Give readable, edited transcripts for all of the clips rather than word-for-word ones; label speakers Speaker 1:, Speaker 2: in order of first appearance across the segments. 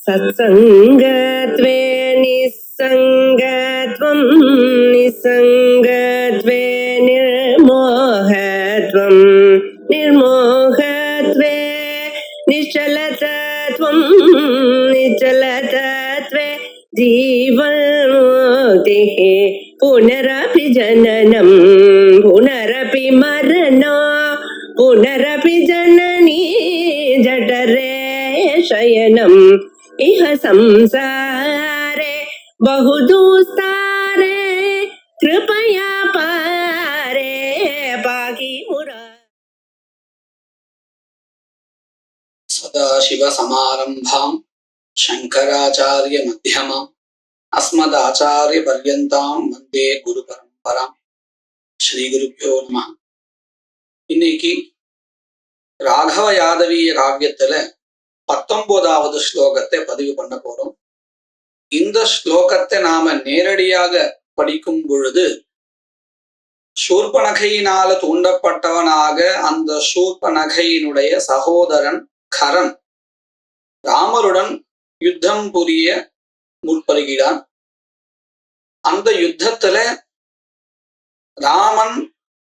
Speaker 1: सत्सङ्गत्वे निस्सङ्गत्वं निस्सङ्गत्वे निर्मोहत्वं निर्मोहत्वे निश्चलतत्वं निश्चलतत्वे जीवन्मुक्तिः पुनरपि जननं पुनरपि मरणं पुनरपि जननी जठरे शयनम् इह संसारे बहुदुस्तारे कृपया पारे पाहि मुरारे।
Speaker 2: सदाशिवसमारम्भां शङ्कराचार्य मध्यमाम् अस्मदाचार्य पर्यन्तां वन्दे गुरु परम्परां ஸ்ரீகுருப்பியோ நம. இன்னைக்கு ராகவ யாதவீய காவியத்துல 19வது ஸ்லோகத்தை பதிவு பண்ண போறோம். இந்த ஸ்லோகத்தை நாம நேரடியாக படிக்கும் பொழுது சூர்பனகையினால தூண்டப்பட்டவனாக அந்த சூர்பனகையினுடைய சகோதரன் கரன் ராமருடன் யுத்தம் புரிய முற்படுகிறான். அந்த யுத்தத்துல ராமன்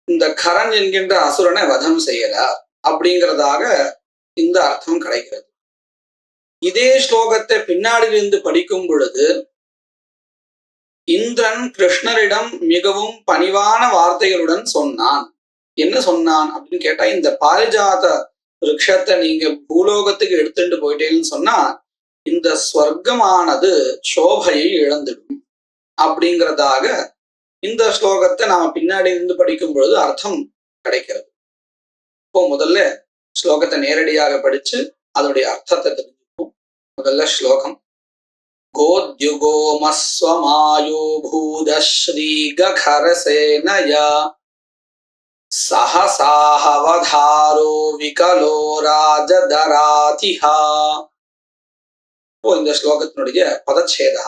Speaker 2: இந்த கரன் என்கின்ற அசுரனை வதம் செய்யறார் அப்படிங்கிறதாக இந்த அர்த்தம் கிடைக்கிறது. இதே ஸ்லோகத்தை பின்னாடியிலிருந்து படிக்கும் பொழுது இந்திரன் கிருஷ்ணரிடம் மிகவும் பணிவான வார்த்தைகளுடன் சொன்னான். என்ன சொன்னான் அப்படின்னு கேட்டா, இந்த பாரிஜாத விருட்சத்தை நீங்க பூலோகத்துக்கு எடுத்துட்டு போயிட்டேன்னு சொன்னா இந்த ஸ்வர்க்கமானது சோபையை இழந்துடும் அப்படிங்கிறதாக இந்த ஸ்லோகத்தை நாம பின்னாடி இருந்து படிக்கும் பொழுது அர்த்தம் கிடைக்கிறது. இப்போ முதல்ல ஸ்லோகத்தை நேரடியாக படிச்சு அதனுடைய அர்த்தத்தை தெரிஞ்சுப்போம். முதல்ல ஸ்லோகம். கோத்யுகோமஸ்வமாயோ பூதஸ்ரீ ககரசேனயா சஹசாஹவதாரோ விகலோ ராஜதராதிஹா. இப்போ இந்த ஸ்லோகத்தினுடைய பதச்சேதா.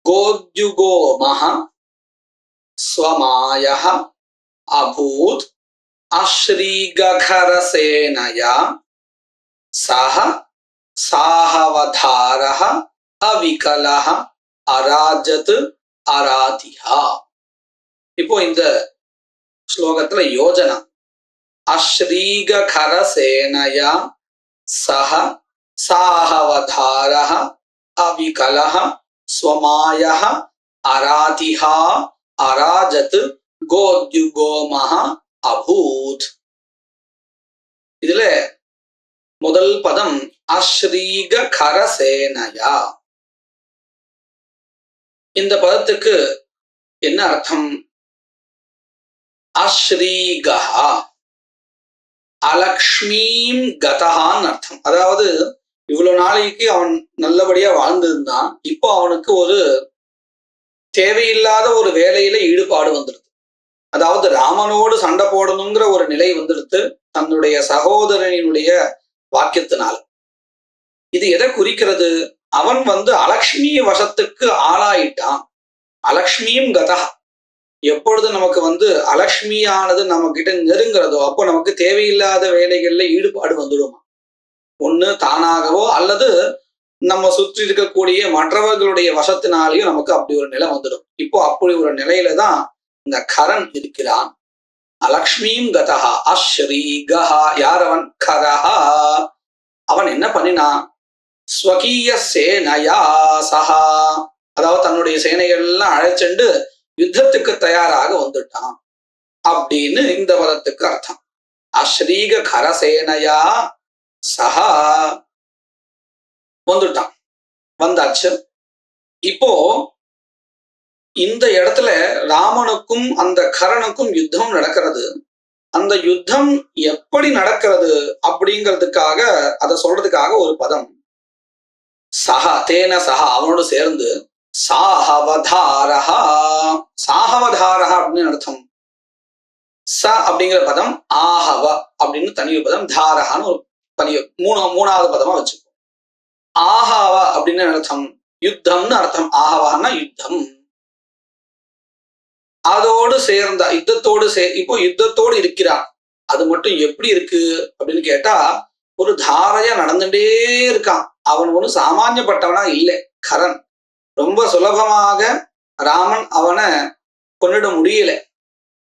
Speaker 2: கோத்யுகோமஹ ஸ்வமாயஹ அபூத் அஸ்ரீககரசேனயா சஹ சாஹவதாரஹ அவிகலஹ அராஜத் அராதிஹா. இப்போ இந்த ஸ்லோகத்துல யோஜனா. அஸ்ரீககரசேனயா சஹ சாஹவதாரஹ அவிகலஹ ஸ்வமாயஹ அராதிஹா அராஜத் கோத்யுகோமஹ அபூத். இதுல முதல் பதம் அஸ்ரீகரசேனயா. இந்த பதத்துக்கு என்ன அர்த்தம்? அஸ்ரீகஹா அலக்ஷ்மீம் கதஹான்னு அர்த்தம். அதாவது இவ்வளவு நாளைக்கு அவன் நல்லபடியா வாழ்ந்திருந்தான். இப்போ அவனுக்கு ஒரு தேவையில்லாத ஒரு வேலையில ஈடுபாடு வந்துடுது. அதாவது ராமனோடு சண்டை போடணுங்கிற ஒரு நிலை வந்துடுது தன்னுடைய சகோதரனினுடைய வாக்கியத்தினால. இது எதை குறிக்கிறது? அவன் அலக்ஷ்மி வசத்துக்கு ஆளாயிட்டான். அலக்ஷ்மியும் கதா. எப்பொழுது நமக்கு அலக்ஷ்மியானது நம்ம கிட்ட நெருங்கிறதோ அப்போ நமக்கு தேவையில்லாத வேலைகள்ல ஈடுபாடு வந்துடுமா. ஒண்ணு தானாகவோ அல்லது நம்ம சுற்றி இருக்கக்கூடிய மற்றவர்களுடைய வசத்தினாலேயும் நமக்கு அப்படி ஒரு நிலை வந்துடும். இப்போ அப்படி ஒரு நிலையில தான் இந்த கரன் இருக்கிறான். அலக்ஷ்மியும் கதஹா அஸ்ரீகஹா. யார் அவன்? கரஹா. அவன் என்ன பண்ணினான்? ஸ்வகீய சேனையா சஹா. அதாவது தன்னுடைய சேனைகள்லாம் அழைச்செண்டு யுத்தத்துக்கு தயாராக வந்துட்டான் அப்படின்னு இந்த பதத்துக்கு அர்த்தம். அஸ்ரீக கரசேனையா சஹா வந்துட்டான், வந்தாச்சு. இப்போ இந்த இடத்துல ராமனுக்கும் அந்த கரனுக்கும் யுத்தம் நடக்கிறது. அந்த யுத்தம் எப்படி நடக்கிறது அப்படிங்கிறதுக்காக அதை சொல்றதுக்காக ஒரு பதம். சஹா தேன சஹா அவனோடு சேர்ந்து சாஹவதாரஹா. சாஹவதாரஹா அப்படின்னு அர்த்தம். ச அப்படிங்கிற பதம் ஆஹவ அப்படின்னு தனி பதம், தாரஹான்னு ஒரு தனி மூணாவது பதமா வச்சுக்கோ. ஆஹாவ அப்படின்னு அர்த்தம் யுத்தம்னு அர்த்தம். ஆஹவான்னா யுத்தம். அதோடு சேர்ந்த யுத்தத்தோடு இப்போ யுத்தத்தோடு இருக்கிறான். அது மட்டும் எப்படி இருக்கு அப்படின்னு கேட்டா, ஒரு தாரையா நடந்துட்டே இருக்கான். அவன் ஒன்றும் சாமானியப்பட்டவனா இல்லை. கரன் ரொம்ப சுலபமாக ராமன் அவனை கொன்னிட முடியல.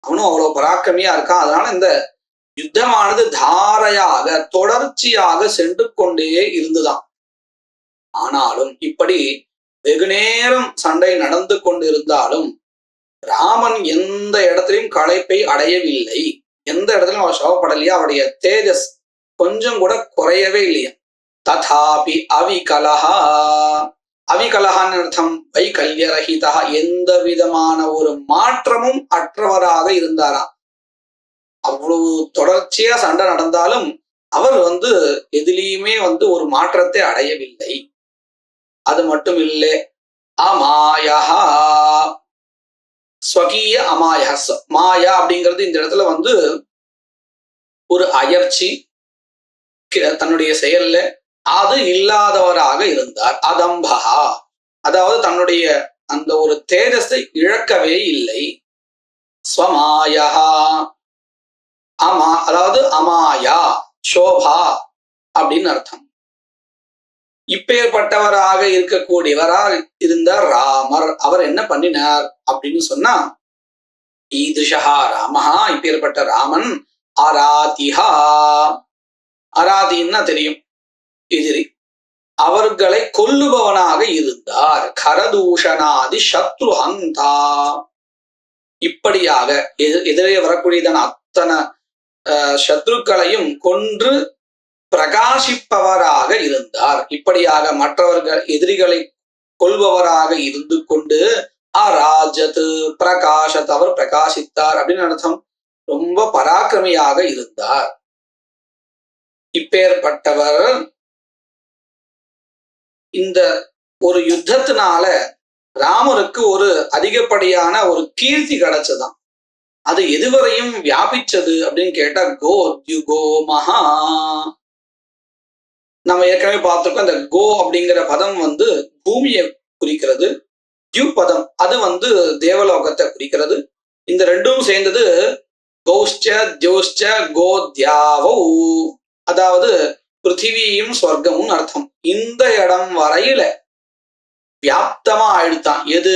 Speaker 2: அவனும் அவ்வளவு பராக்கிரமியா இருக்கான். அதனால இந்த யுத்தமானது தாரையாக தொடர்ச்சியாக சென்று கொண்டே இருந்துதான். ஆனாலும் இப்படி வெகு நேரம் சண்டை நடந்து கொண்டிருந்தாலும் ராமன் எந்த இடத்திலையும் களைப்பை அடையவில்லை. எந்த இடத்துலையும் அவர் சவப்படலையா, அவருடைய தேஜஸ் கொஞ்சம் கூட குறையவே இல்லையா. ததாபி அவிகலஹா, அவிகலஹான்னு அர்த்தம் வைகல்யரஹிதா, எந்த விதமான ஒரு மாற்றமும் அற்றவராக இருந்தாராம். அவ்வளவு தொடர்ச்சியா சண்டை நடந்தாலும் அவர் எதிலையுமே ஒரு மாற்றத்தை அடையவில்லை. அது மட்டும் இல்லை, அமாயா, ஸ்வகீய அமாயா. மாயா அப்படிங்கிறது இந்த இடத்துல ஒரு அயற்சி தன்னுடைய செயல்ல அது இல்லாதவராக இருந்தார். அதம்பகா, அதாவது தன்னுடைய அந்த ஒரு தேஜஸை இழக்கவே இல்லை. ஸ்வமாயா, அதாவது அமாயா சோபா அப்படின்னு அர்த்தம். இப்பேற்பட்டவராக இருக்கக்கூடியவராக இருந்தார் ராமர். அவர் என்ன பண்ணினார் அப்படின்னு சொன்னா, ஈதிருஷா ராமஹா, இப்பேற்பட்ட ராமன் அராதிஹா, அராதின்னா தெரியும், எதிரி, அவர்களை கொல்லுபவனாக இருந்தார். கரதூஷணாதி சத்ருஹந்தா, இப்படியாக எதிரே வரக்கூடியதான அத்தனை சத்ருக்களையும் கொன்று பிரகாசிப்பவராக இருந்தார். இப்படியாக மற்றவர்கள் எதிரிகளை கொள்பவராக இருந்து கொண்டு அராஜத் பிரகாஷத், அவர் பிரகாசித்தார் அப்படின்னு அர்த்தம். ரொம்ப பராக்கிரமியாக இருந்தார். இப்பேற்பட்டவர் இந்த ஒரு யுத்தத்தினால ராமருக்கு ஒரு அதிகப்படியான ஒரு கீர்த்தி கிடைச்சதான். அது எதுவரையும் வியாபிச்சது அப்படின்னு கேட்டா, கோத்யுகோ மகா. நம்ம ஏற்கனவே பார்த்திருக்கோம், அந்த கோ அப்படிங்கிற பதம் பூமியை குறிக்கிறது. த்யு பதம் அது தேவலோகத்தை குறிக்கிறது. இந்த ரெண்டும் சேர்ந்தது கௌஷ்ச தியோஷ்ச கோத்யாவோ, அதாவது பிருத்திவியும் சொர்க்கமும் அர்த்தம். இந்த இடம் வரையில வியாப்தமா ஆயிடுத்தான். எது?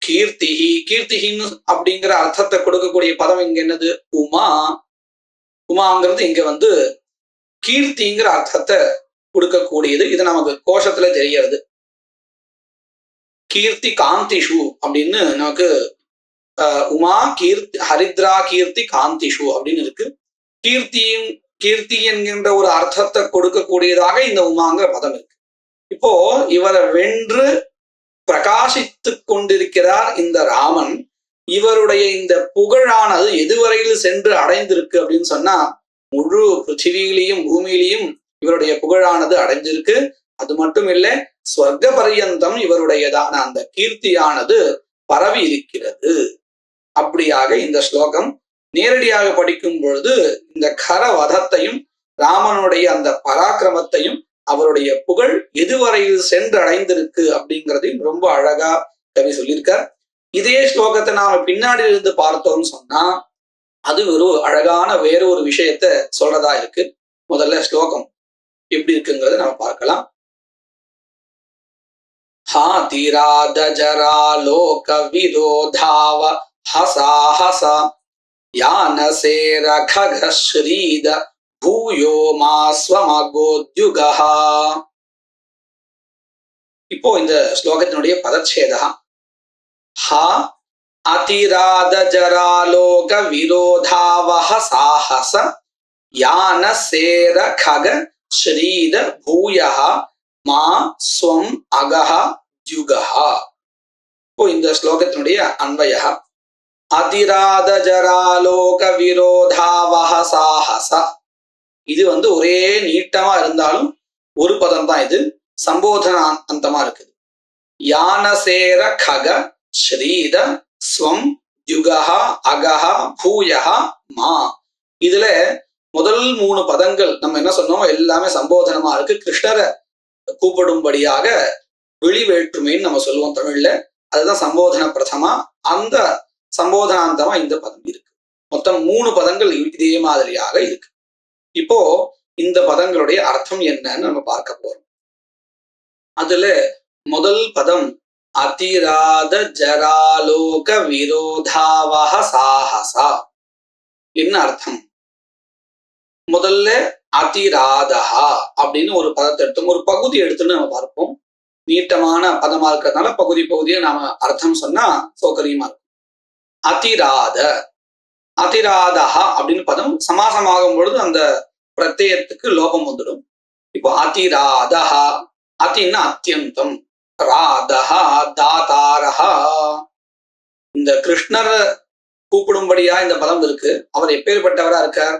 Speaker 2: கீர்த்திகி. கீர்த்திகின்னு அப்படிங்கிற அர்த்தத்தை கொடுக்கக்கூடிய பதம் இங்க என்னது? உமா. உமாங்கிறது இங்க கீர்த்திங்கிற அர்த்தத்தை கொடுக்கக்கூடியது. இது நமக்கு கோஷத்துல தெரியறது. கீர்த்தி காந்திஷு அப்படின்னு நமக்கு உமா கீர்த்தி, ஹரித்ரா கீர்த்தி காந்திஷு அப்படின்னு இருக்கு. கீர்த்தி என்கின்ற ஒரு அர்த்தத்தை கொடுக்கக்கூடியதாக இந்த உமாங்கிற பதம் இருக்கு. இப்போ இவரை வென்று பிரகாசித்து கொண்டிருக்கிறார் இந்த ராமன். இவருடைய இந்த புகழானது எதுவரையில் சென்று அடைந்திருக்கு அப்படின்னு சொன்னா, முழு பிருத்திவியிலையும் பூமியிலையும் இவருடைய புகழானது அடைஞ்சிருக்கு. அது மட்டும் இல்லை, ஸ்வர்க்க பரியந்தம் இவருடையதான அந்த கீர்த்தியானது பரவி இருக்கிறது. அப்படியாக இந்த ஸ்லோகம் நேரடியாக படிக்கும் பொழுது இந்த கரவதத்தையும் ராமனுடைய அந்த பராக்கிரமத்தையும் அவருடைய புகழ் எதுவரையில் சென்று அடைந்திருக்கு அப்படிங்கிறதையும் ரொம்ப அழகா கவி சொல்லியிருக்கார். இதே ஸ்லோகத்தை நாம பின்னாடி இருந்து பார்த்தோம்னு சொன்னா அது ஒரு அழகான வேற ஒரு விஷயத்த சொல்றதா இருக்கு. முதல்ல ஸ்லோகம் எப்படி இருக்குங்கிறத நம்ம பார்க்கலாம். ஹாதிராத ஜரா லோக விரோதாவ ஹசாஹசா யானசேர ககஸ்ரீத பூயோ மாஸ்வமகோத்யுகா. இப்போ இந்த ஸ்லோகத்தினுடைய பதச்சேதா, ஹ அதிராத ஜராலோக விரோதாவஹ சாஹச யானசேர கக ஸ்ரீத பூயஹ மா ஸ்வம் அகஹ த்யுகஹ. இப்போ இந்த ஸ்லோகத்தினுடைய அன்வய, அதிராத ஜராலோக விரோதாவஹ சாஹச, இது ஒரே நீட்டமா இருந்தாலும் ஒரு பதம் தான். இது சம்போதன அந்தமா இருக்குது. யானசேர கக ஸ்ரீத ஸ்வம் த்யுகஹ அகஹ பூயஹ மா. இதுல முதல் 3 பதங்கள் நம்ம என்ன சொன்னோம், எல்லாமே சம்போதனமா இருக்கு. கிருஷ்ணரை கூப்பிடும்படியாக வெளிவேற்றுமைன்னு நம்ம சொல்லுவோம் தமிழ்ல. அதுதான் சம்போதன பிரதமா. அந்த சம்போதனாந்தமா இந்த பதம் இருக்கு. மொத்தம் 3 பதங்கள் இதே மாதிரியாக இருக்கு. இப்போ இந்த பதங்களுடைய அர்த்தம் என்னன்னு நம்ம பார்க்க போறோம். அதுல முதல் பதம் அதிராத ஜராலோக விரோதாவஹ சாஹசா. என்ன அர்த்தம்? முதல்ல அதிராதஹா அப்படின்னு ஒரு பதத்தை எடுத்து ஒரு பகுதி எடுத்துன்னு நம்ம பார்ப்போம். நீட்டமான பதமா இருக்கிறதுனால பகுதி பகுதியை நாம அர்த்தம் சொன்னா சௌகரியமா இருக்கும். அதிராத அதிராதஹா அப்படின்னு பதம் சமாசமாகும் பொழுது அந்த பிரத்யத்துக்கு லோபம் வந்துடும். இப்போ அதிராதஹா, அதின்னா அத்தியந்தம், ராதஹா தாதாரஹா. இந்த கிருஷ்ணர் கூப்பிடும்படியா இந்த பதம் இருக்கு. அவர் எப்பேற்பட்டவரா இருக்கார்?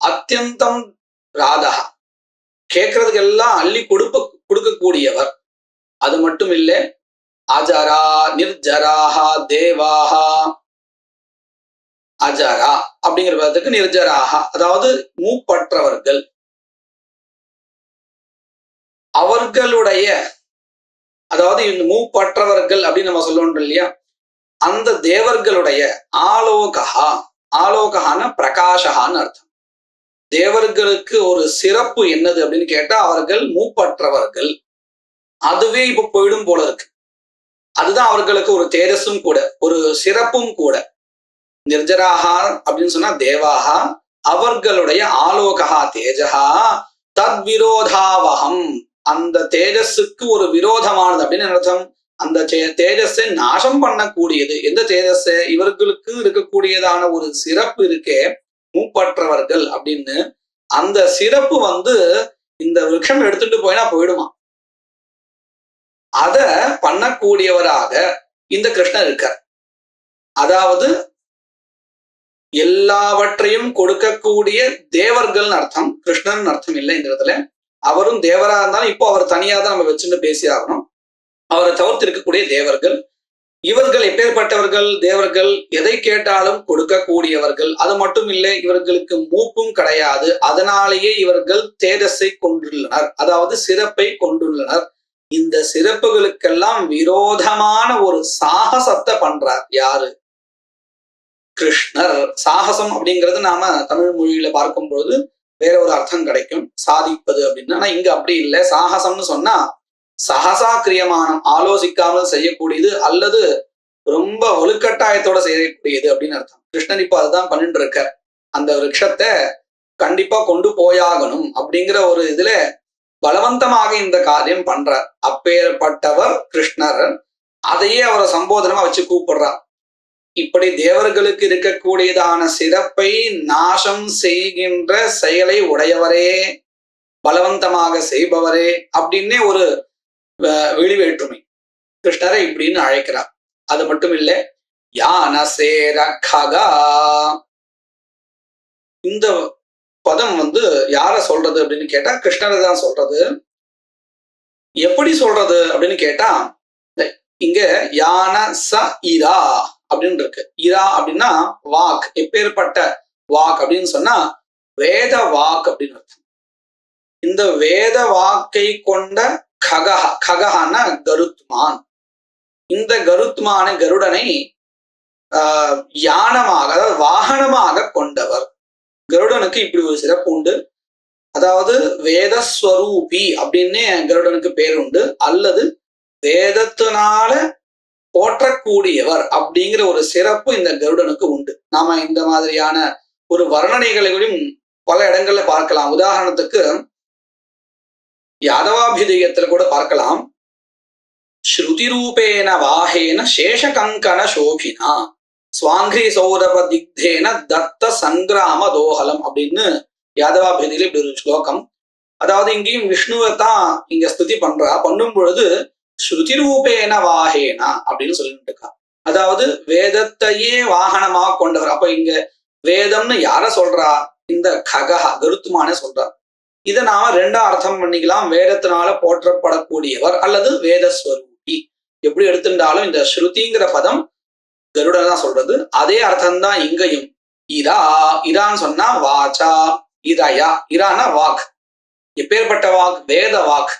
Speaker 2: அத்தியந்தம் ராதஹா, கேட்கறதுக்கு எல்லாம் அள்ளி கொடுக்கக்கூடியவர். அது மட்டும் இல்ல, அஜரா நிர்ஜராஹா தேவாஹா. அஜரா அப்படிங்கிற பதத்துக்கு நிர்ஜராஹா, அதாவது மூப்பற்றவர்கள். அவர்களுடைய, அதாவது இந்த மூப்பற்றவர்கள் அப்படின்னு நம்ம சொல்லணும் இல்லையா, அந்த தேவர்களுடைய ஆலோகஹா, ஆலோகஹான பிரகாஷகான்னு அர்த்தம். தேவர்களுக்கு ஒரு சிறப்பு என்னது அப்படின்னு கேட்டா அவர்கள் மூப்பற்றவர்கள். அதுவே இப்ப போயிடும் போல இருக்கு. அதுதான் அவர்களுக்கு ஒரு தேஜஸும் கூட, ஒரு சிறப்பும் கூட. நிர்ஜராகா அப்படின்னு சொன்னா தேவாகா, அவர்களுடைய ஆலோகா தேஜகா தத் விரோதாவகம், அந்த தேஜஸுக்கு ஒரு விரோதமானது அப்படின்னு அர்த்தம். அந்த தேஜஸை நாசம் பண்ணக்கூடியது. எந்த தேஜஸை? இவர்களுக்கு இருக்கக்கூடியதான ஒரு சிறப்பு இருக்கே, மூப்பற்றவர்கள் அப்படின்னு. அந்த சிறப்பு இந்த விருட்சம் எடுத்துட்டு போயினா போயிடுமா. அத பண்ணக்கூடியவராக இந்த கிருஷ்ணர் இருக்கார். அதாவது எல்லாவற்றையும் கொடுக்கக்கூடிய தேவர்கள் அர்த்தம், கிருஷ்ணன் அர்த்தம் இல்லை இந்த இடத்துல. அவரும் தேவரா இருந்தாலும் இப்போ அவர் தனியா தான் நம்ம வச்சுட்டு பேசி ஆகணும். அவரை தவிர்த்து இருக்கக்கூடிய தேவர்கள். இவர்கள் எப்பேற்பட்டவர்கள்? தேவர்கள் எதை கேட்டாலும் கொடுக்கக்கூடியவர்கள். அது மட்டும் இல்லை, இவர்களுக்கு மூப்பும் கிடையாது. அதனாலேயே இவர்கள் தேஜஸை கொண்டுள்ளனர், அதாவது சிறப்பை கொண்டுள்ளனர். இந்த சிறப்புகளுக்கெல்லாம் விரோதமான ஒரு சாகசத்தை பண்றார். யாரு? கிருஷ்ணர். சாகசம் அப்படிங்கிறது நாம தமிழ் மொழியில பார்க்கும்போது வேற ஒரு அர்த்தம் கிடைக்கும், சாதிப்பது அப்படின்னு. ஆனா இங்க அப்படி இல்லை. சாகசம்னு சொன்னா சகசா கிரியமானம், ஆலோசிக்காமல் செய்யக்கூடியது அல்லது ரொம்ப வலுக்கட்டாயத்தோட செய்யக்கூடியது அப்படின்னு அர்த்தம். கிருஷ்ணன் இப்ப அதுதான் பண்ணிட்டு இருக்க. அந்த விருட்சத்தை கண்டிப்பா கொண்டு போயாகணும் அப்படிங்கிற ஒரு இதுல பலவந்தமாக இந்த காரியம் பண்றார். அப்பேற்பட்டவர் கிருஷ்ணர். அதையே அவரை சம்போதனமா வச்சு கூப்பிடுறார். இப்படி தேவர்களுக்கு இருக்கக்கூடியதான சிறப்பை நாசம் செய்கின்ற செயலை உடையவரே, பலவந்தமாக செய்பவரே அப்படின்னே ஒரு வெளிவேற்றுமை கிருஷ்ணரை இப்படின்னு அழைக்கிறார். அது மட்டும் இல்லை, யானசேரகா. இந்த பதம் யார சொல்றது அப்படின்னு கேட்டா கிருஷ்ணரை தான் சொல்றது. எப்படி சொல்றது அப்படின்னு கேட்டா, இங்க யான ச இரா அப்படின்னு இருக்கு. இரா அப்படின்னா வாக். எப்பேற்பட்ட வாக் அப்படின்னு சொன்னா வேத வாக் அப்படின்னு அர்த்தம். இந்த வேத வாக்கை கொண்ட ககஹ, ககஹான கருத்மான். இந்த கருத்மான கருடனை யானமாக, அதாவது வாகனமாக கொண்டவர். கருடனுக்கு இப்படி ஒரு சிறப்பு உண்டு. அதாவது வேதஸ்வரூபி அப்படின்னு கருடனுக்கு பேர் உண்டு, அல்லது வேதத்தினால போற்றக்கூடியவர் அப்படிங்கிற ஒரு சிறப்பு இந்த கருடனுக்கு உண்டு. நாம இந்த மாதிரியான ஒரு வர்ணனைகளையும் பல இடங்கள்ல பார்க்கலாம். உதாரணத்துக்கு யாதவாபியுதயத்துல கூட பார்க்கலாம். ஸ்ருதி ரூபேன வாஹேன சேஷ கங்கண சோபினா ஸ்வாங்கிரி சௌரப திக்தேன தத்த சங்கிராம தோஹலம் அப்படின்னு யாதவாபியுதியில இப்படி ஒரு ஸ்லோகம். அதாவது இங்கேயும் விஷ்ணுவை தான் இங்க ஸ்துதி பண்றா. பண்ணும் பொழுது ஸ்ருதி ரூபேன வாஹேனா அப்படின்னு சொல்லிட்டு இருக்கா. அதாவது வேதத்தையே வாகனமாக கொண்டவர். அப்ப இங்க வேதம்னு யார சொல்றா? இந்த ககஹா, கருத்துமான சொல்றா. இதை நாம ரெண்டா அர்த்தம் பண்ணிக்கலாம். வேதத்தினால போற்றப்படக்கூடியவர் அல்லது வேதஸ்வரூபி. எப்படி எடுத்துட்டாலும் இந்த ஸ்ருதிங்கிற பதம் கருடன் தான் சொல்றது. அதே அர்த்தம் தான் இங்கேயும். இரா, இரான்னு சொன்னா வாச்சா, இரயா. இரானா வாக். எப்பேற்பட்ட வாக்? வேத வாக்.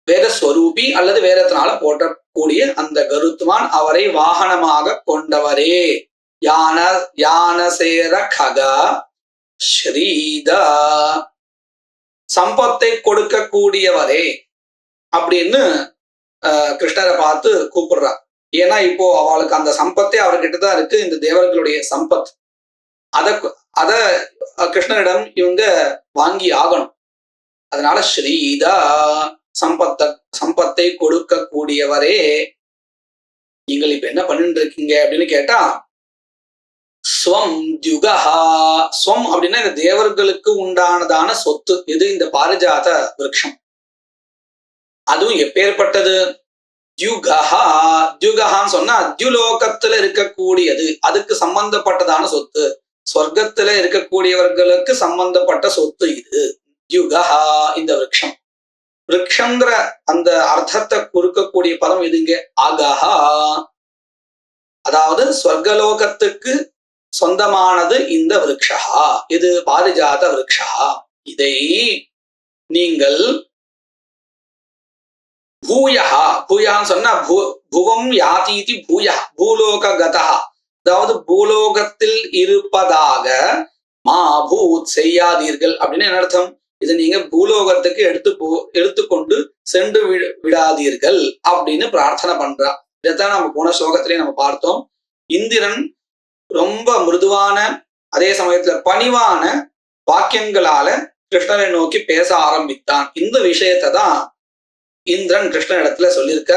Speaker 2: வேதஸ்வரூபி அல்லது வேதத்தினால போற்றக்கூடிய அந்த கருத்துமான், அவரை வாகனமாக கொண்டவரே. யானசேர கக ஸ்ரீத, சம்பத்தை கொடுக்கக்கூடியவரே. அப்படின்னு கிருஷ்ணரை பார்த்து கூப்பிடுறா. ஏன்னா இப்போ அவளுக்கு அந்த சம்பத்தே அவர்கிட்ட தான் இருக்கு, இந்த தேவர்களுடைய சம்பத். அத கிருஷ்ணரிடம் இவங்க வாங்கி ஆகணும். அதனால ஸ்ரீதா சம்பத்தை கொடுக்க கூடியவரே, நீங்கள் இப்ப என்ன பண்ணிட்டு இருக்கீங்க அப்படின்னு கேட்டா, ஸ்வம் த்யுகஹா. ஸ்வம் அப்படின்னா இந்த தேவர்களுக்கு உண்டானதான சொத்து இது இந்த பாரிஜாத விருட்சம். அதுவும் எப்பேற்பட்டது? த்யுகஹா. த்யுகஹான்னு சொன்னா அத்யுலோகத்துல இருக்கக்கூடியது, அதுக்கு சம்பந்தப்பட்டதான சொத்து, சொர்க்கத்துல இருக்கக்கூடியவர்களுக்கு சம்பந்தப்பட்ட சொத்து இது த்யுகஹா, இந்த விருட்சம். விருட்சங்கிற அந்த அர்த்தத்தை கொடுக்கக்கூடிய பதம் இதுங்க அகஹா. அதாவது சொர்க்கலோகத்துக்கு சொந்தமானது இந்த விருட்சா, இது பாரிஜாத விருட்சா. இதை நீங்கள் பூயஹா, பூயான்னு சொன்னா புவம் யாதீதி பூயா, பூலோக கதா, அதாவது பூலோகத்தில் இருப்பதாக மா பூத் செய்யாதீர்கள் அப்படின்னு என்ன அர்த்தம்? இதை நீங்க பூலோகத்துக்கு எடுத்துக்கொண்டு சென்று விடாதீர்கள் அப்படின்னு பிரார்த்தனை பண்றா. இதைத்தான் நம்ம போன ஸ்லோகத்திலேயே நம்ம பார்த்தோம். இந்திரன் ரொம்ப மிருதுவான அதே சமயத்துல பணிவான வாக்கியங்களால கிருஷ்ணரை நோக்கி பேச ஆரம்பித்தான். இந்த விஷயத்தை தான் இந்திரன் கிருஷ்ணன் இடத்துல சொல்லியிருக்க.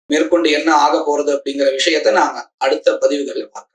Speaker 2: மேற்கொண்டு என்ன ஆக போறது அப்படிங்கிற விஷயத்த நாங்க அடுத்த பதிவுகள்ல பார்க்கலாம்.